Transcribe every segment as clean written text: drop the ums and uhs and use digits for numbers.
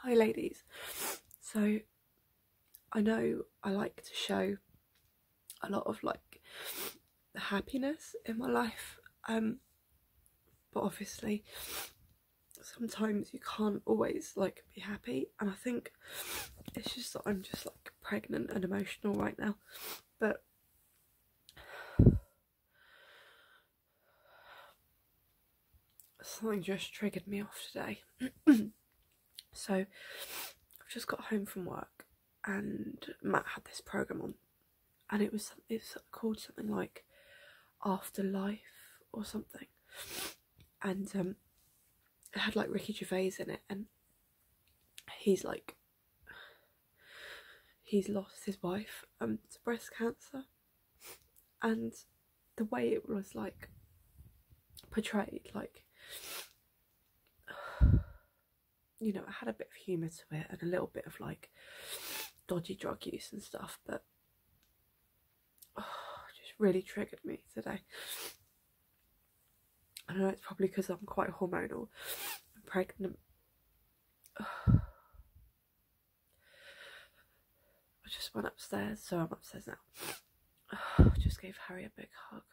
Hi ladies, so I know I like to show a lot of like happiness in my life, but obviously sometimes you can't always like be happy, and I think it's just that I'm just like pregnant and emotional right now. But something just triggered me off today. So I've just got home from work and Matt had this program on, and it's called something like Afterlife or something, and it had like Ricky Gervais in it, and he's lost his wife to breast cancer, and the way it was like portrayed, like, you know, it had a bit of humour to it and a little bit of like dodgy drug use and stuff, but it just really triggered me today. I know it's probably because I'm quite hormonal and pregnant. I just went upstairs, so I'm upstairs now. I just gave Harry a big hug,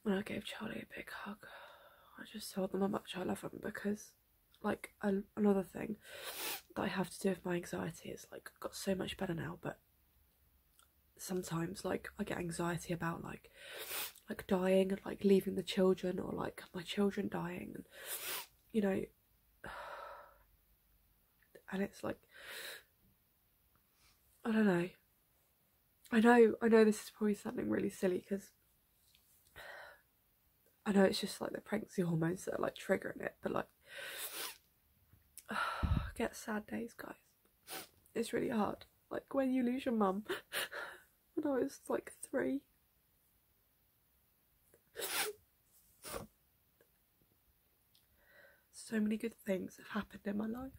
and I gave Charlie a big hug. I just told them how much I love them, because like another thing that I have to do with my anxiety is like I've got so much better now, but sometimes like I get anxiety about like dying and like leaving the children, or like my children dying, and you know, and it's like, I don't know. I know this is probably something really silly, because I know it's just like the pregnancy hormones that are like triggering it, but like I get sad days, guys. It's really hard. Like when you lose your mum when I was like 3. So many good things have happened in my life,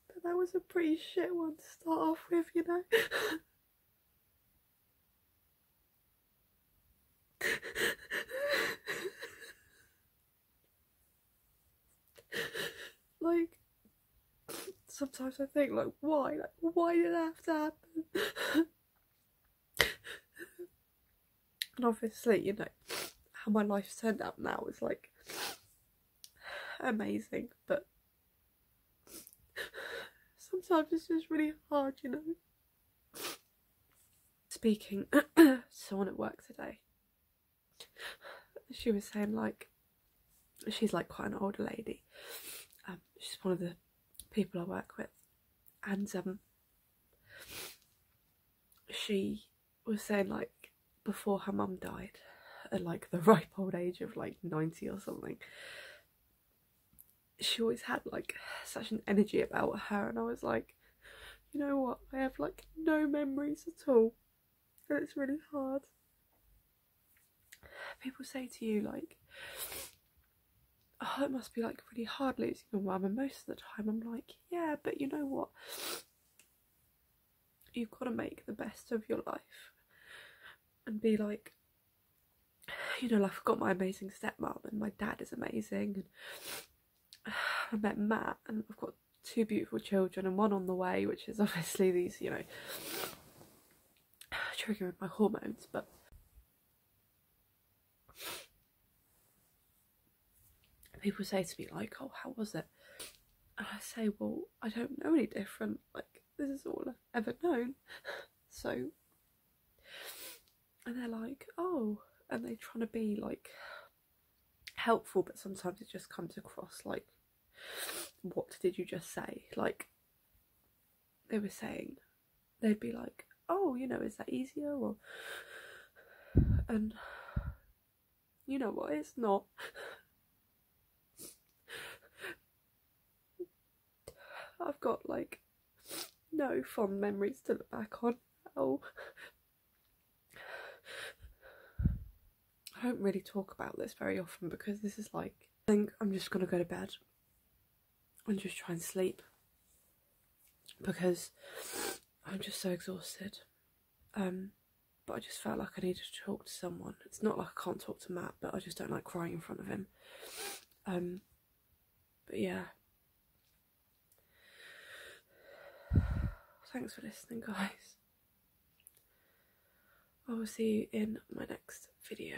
but that was a pretty shit one to start off with, you know. Like, sometimes I think like, why did that have to happen? And obviously, you know, how my life's turned out now is like amazing, but sometimes it's just really hard, you know. Speaking to someone at work today, she was saying like, she's like quite an older lady, she's one of the people I work with, and she was saying like before her mum died at like the ripe old age of like 90 or something, she always had like such an energy about her, and I was like, you know what, I have like no memories at all, and it's really hard. People say to you like, oh, it must be like really hard losing your mum, and most of the time I'm like, yeah, but you know what, you've got to make the best of your life and be like, you know, like I've got my amazing stepmom and my dad is amazing, and I met Matt, and I've got 2 beautiful children and one on the way, which is obviously these, you know, triggering my hormones. But people say to me like, oh, how was it? And I say, well, I don't know any different, like this is all I've ever known. So, and they're like, oh, and they're trying to be like helpful, but sometimes it just comes across like, what did you just say? Like they were saying, they'd be like, oh, you know, is that easier? Or, and you know what, it's not. I've got like no fond memories to look back on. Oh, I don't really talk about this very often, because this is like, I think I'm just gonna go to bed and just try and sleep, because I'm just so exhausted. but I just felt like I needed to talk to someone. It's not like I can't talk to Matt, but I just don't like crying in front of him. But yeah. Thanks for listening, guys. I will see you in my next video.